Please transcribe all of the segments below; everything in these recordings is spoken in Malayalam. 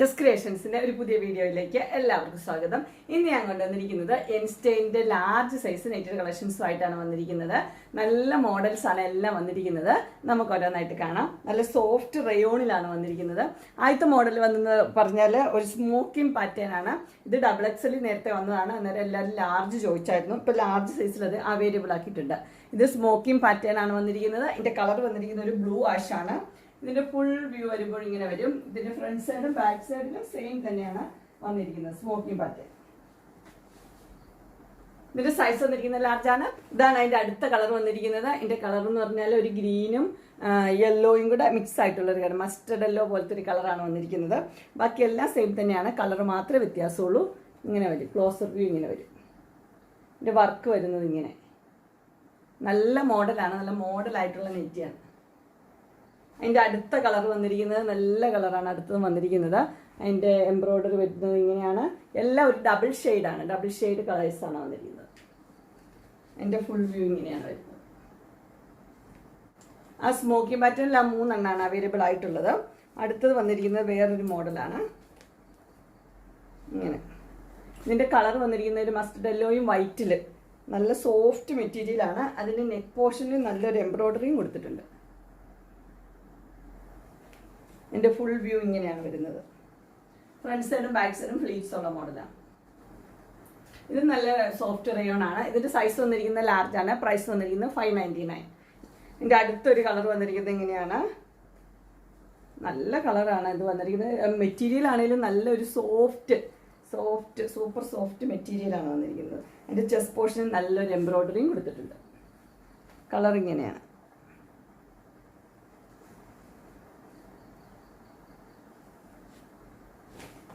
ജസ്റ്റ് ക്രിയേഷൻസിന്റെ ഒരു പുതിയ വീഡിയോയിലേക്ക് എല്ലാവർക്കും സ്വാഗതം. ഇന്ന് ഞാൻ കൊണ്ടുവന്നിരിക്കുന്നത് എൻസ്റ്റൈൻ്റെ ലാർജ് സൈസ് നെറ്റഡ് കളക്ഷൻസുമായിട്ടാണ് വന്നിരിക്കുന്നത്. നല്ല മോഡൽസ് ആണ് എല്ലാം വന്നിരിക്കുന്നത്. നമുക്ക് ഓരോന്നായിട്ട് കാണാം. നല്ല സോഫ്റ്റ് റയോണിലാണ് വന്നിരിക്കുന്നത്. ആദ്യത്തെ മോഡൽ വന്നെന്ന് പറഞ്ഞാൽ ഒരു സ്മോക്കിംഗ് പാറ്റേൺ ആണ്. ഇത് XXL നേരത്തെ വന്നതാണ്. അന്നേരം എല്ലാവരും ലാർജ് ചോദിച്ചായിരുന്നു. ഇപ്പോൾ ലാർജ് സൈസിൽ അത് അവൈലബിൾ ആക്കിയിട്ടുണ്ട്. ഇത് സ്മോക്കിംഗ് പാറ്റേൺ ആണ് വന്നിരിക്കുന്നത്. ഇതിന്റെ കളർ വന്നിരിക്കുന്നത് ഒരു ബ്ലൂ ആഷ് ആണ്. ഇതിന്റെ ഫുൾ വ്യൂ വരുമ്പോൾ ഇങ്ങനെ വരും. ഇതിന്റെ ഫ്രണ്ട് സൈഡും ബാക്ക് സൈഡിലും സെയിം തന്നെയാണ് വന്നിരിക്കുന്നത്. Smoking pattern. ഇതിന്റെ സൈസ് വന്നിരിക്കുന്നത് ലാർജ് ആണ്. ഇതാണ് അതിന്റെ അടുത്ത കളർ വന്നിരിക്കുന്നത്. ഇതിന്റെ കളർ എന്ന് പറഞ്ഞാൽ ഒരു ഗ്രീനും യെല്ലോയും കൂടെ മിക്സ് ആയിട്ടുള്ള ഒരു കളർ, മസ്റ്റർഡ് യെല്ലോ പോലത്തെ ഒരു കളറാണ് വന്നിരിക്കുന്നത്. ബാക്കിയെല്ലാം സെയിം തന്നെയാണ്. കളർ മാത്രമേ വ്യത്യാസമുള്ളൂ. ഇങ്ങനെ വരും, ക്ലോസർ വ്യൂ ഇങ്ങനെ വരും. ഇതിന്റെ വർക്ക് വരുന്നത് ഇങ്ങനെ നല്ല മോഡലാണ്. നല്ല മോഡലായിട്ടുള്ള നെറ്റിയാണ്. അതിൻ്റെ അടുത്ത കളർ വന്നിരിക്കുന്നത് നല്ല കളറാണ്. അടുത്തത് വന്നിരിക്കുന്നത് അതിൻ്റെ എംബ്രോയ്ഡറി വരുന്നത് ഇങ്ങനെയാണ്. എല്ലാം ഒരു ഡബിൾ ഷെയ്ഡാണ്. ഡബിൾ ഷെയ്ഡ് കളേഴ്സാണ് വന്നിരിക്കുന്നത്. അതിൻ്റെ ഫുൾ വ്യൂ ഇങ്ങനെയാണ് വരുന്നത്. ആ സ്മോക്കിംഗ് പാറ്റേണിൽ ആ 3 എണ്ണമാണ് അവൈലബിൾ ആയിട്ടുള്ളത്. അടുത്തത് വന്നിരിക്കുന്നത് വേറൊരു മോഡലാണ്. ഇങ്ങനെ ഇതിൻ്റെ കളർ വന്നിരിക്കുന്നത് ഒരു മസ്റ്റർഡ് യെല്ലോയും വൈറ്റിൽ നല്ല സോഫ്റ്റ് മെറ്റീരിയലാണ്. അതിൻ്റെ നെക്ക് പോർഷനിൽ നല്ലൊരു എംബ്രോയ്ഡറിയും കൊടുത്തിട്ടുണ്ട്. ഇതിൻ്റെ ഫുൾ വ്യൂ ഇങ്ങനെയാണ് വരുന്നത്. ഫ്രണ്ട് സൈഡും ബാക്ക് സൈഡും ഫ്ലീറ്റ്സ് ഉള്ള മോഡലാണ്. ഇത് നല്ല സോഫ്റ്റ് റയോൺ ആണ്. ഇതിൻ്റെ സൈസ് വന്നിരിക്കുന്നത് ലാർജ് ആണ്. പ്രൈസ് വന്നിരിക്കുന്നത് 599. ഇതിൻ്റെ അടുത്തൊരു കളർ വന്നിരിക്കുന്നത് ഇങ്ങനെയാണ്. നല്ല കളറാണ് ഇത് വന്നിരിക്കുന്നത്. മെറ്റീരിയൽ ആണെങ്കിലും നല്ലൊരു സൂപ്പർ സോഫ്റ്റ് മെറ്റീരിയലാണ് വന്നിരിക്കുന്നത്. അതിൻ്റെ ചെസ്റ്റ് പോർഷനിൽ നല്ലൊരു എംബ്രോയ്ഡറിയും കൊടുത്തിട്ടുണ്ട്. കളർ ഇങ്ങനെയാണ്.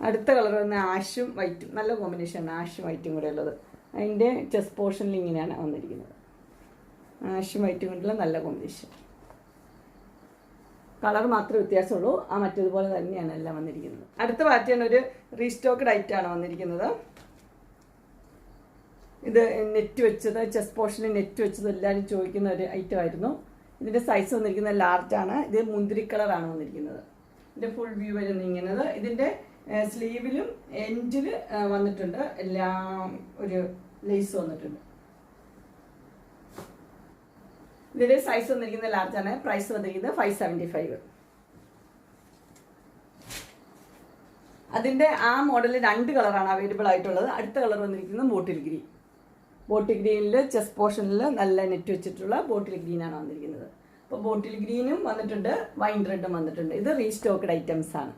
അടുത്ത കളർ വന്ന് ആഷും വൈറ്റും. നല്ല കോമ്പിനേഷനാണ് ആഷും വൈറ്റും കൂടെ ഉള്ളത്. അതിൻ്റെ ചെസ്റ്റ് പോർഷനിൽ ഇങ്ങനെയാണ് വന്നിരിക്കുന്നത്. ആഷും വൈറ്റും കൊണ്ടുള്ള നല്ല കോമ്പിനേഷൻ. കളർ മാത്രമേ വ്യത്യാസമുള്ളൂ. ആ മറ്റേതുപോലെ തന്നെയാണ് എല്ലാം വന്നിരിക്കുന്നത്. അടുത്ത പാറ്റേൺ ഒരു റീസ്റ്റോക്ക്ഡ് ഐറ്റാണ് വന്നിരിക്കുന്നത്. ഇത് നെറ്റ് വെച്ചത്, ചെസ്റ്റ് പോർഷനിൽ നെറ്റ് വെച്ചത് എല്ലാവരും ചോദിക്കുന്ന ഒരു ഐറ്റം ആയിരുന്നു. ഇതിൻ്റെ സൈസ് വന്നിരിക്കുന്നത് ലാർജാണ്. ഇത് മുന്തിരി കളറാണ് വന്നിരിക്കുന്നത്. ഇതിൻ്റെ ഫുൾ വ്യൂ വരുന്നത് ഇങ്ങനെ. ഇതിൻ്റെ സ്ലീവിലും എൻഡിൽ വന്നിട്ടുണ്ട് എല്ലാം ഒരു ലേസ് വന്നിട്ടുണ്ട്. ഇതിന്റെ സൈസ് വന്നിരിക്കുന്നത് ലാർജ് ആണ്. പ്രൈസ് വന്നിരിക്കുന്നത് 575. അതിന്റെ ആ മോഡലിൽ 2 കളറാണ് അവൈലബിൾ ആയിട്ടുള്ളത്. അടുത്ത കളർ വന്നിരിക്കുന്നത് ബോട്ടിൽ ഗ്രീൻ. ബോട്ടിൽ ഗ്രീനിൽ ചെസ്റ്റ് പോർഷനിൽ നല്ല നെറ്റ് വെച്ചിട്ടുള്ള ബോട്ടിൽ ഗ്രീനാണ് വന്നിരിക്കുന്നത്. അപ്പോൾ ബോട്ടിൽ ഗ്രീനും വന്നിട്ടുണ്ട്, വൈൻ റെഡും വന്നിട്ടുണ്ട്. ഇത് റീസ്റ്റോക്ക്ഡ് ഐറ്റംസ് ആണ്.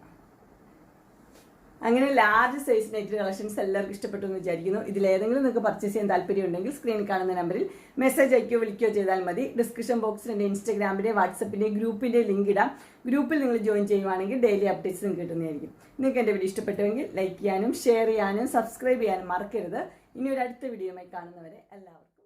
അങ്ങനെ ലാർജ് സൈസ് നെറ്റ് കളക്ഷൻസ് എല്ലാവർക്കും ഇഷ്ടപ്പെട്ടു എന്ന് വിചാരിക്കുന്നു. ഇതിലേതെങ്കിലും നിങ്ങൾക്ക് പർച്ചേസ് ചെയ്യാൻ താല്പര്യം ഉണ്ടെങ്കിൽ സ്ക്രീനിൽ കാണുന്ന നമ്പറിൽ മെസ്സേജ് അയക്കുകയോ വിളിക്കുകയോ ചെയ്താൽ മതി. ഡിസ്ക്രിപ്ഷൻ ബോക്സിൽ എൻ്റെ ഇൻസ്റ്റാഗ്രാമിൻ്റെ വാട്സപ്പിൻ്റെ ഗ്രൂപ്പിൻ്റെ ലിങ്ക് ഇടാം. ഗ്രൂപ്പിൽ നിങ്ങൾ ജോയിൻ ചെയ്യുവാണെങ്കിൽ ഡെയിലി അപ്ഡേറ്റ്സ് നിങ്ങൾക്ക് കിട്ടുന്നതായിരിക്കും. നിങ്ങൾക്ക് എൻ്റെ വീഡിയോ ഇഷ്ടപ്പെട്ടുവെങ്കിൽ ലൈക്ക് ചെയ്യാനും ഷെയർ ചെയ്യാനും സബ്സ്ക്രൈബ് ചെയ്യാനും മറക്കരുത്. ഇനി ഒരു അടുത്ത വീഡിയോയുമായി കാണുന്നവരെ എല്ലാവർക്കും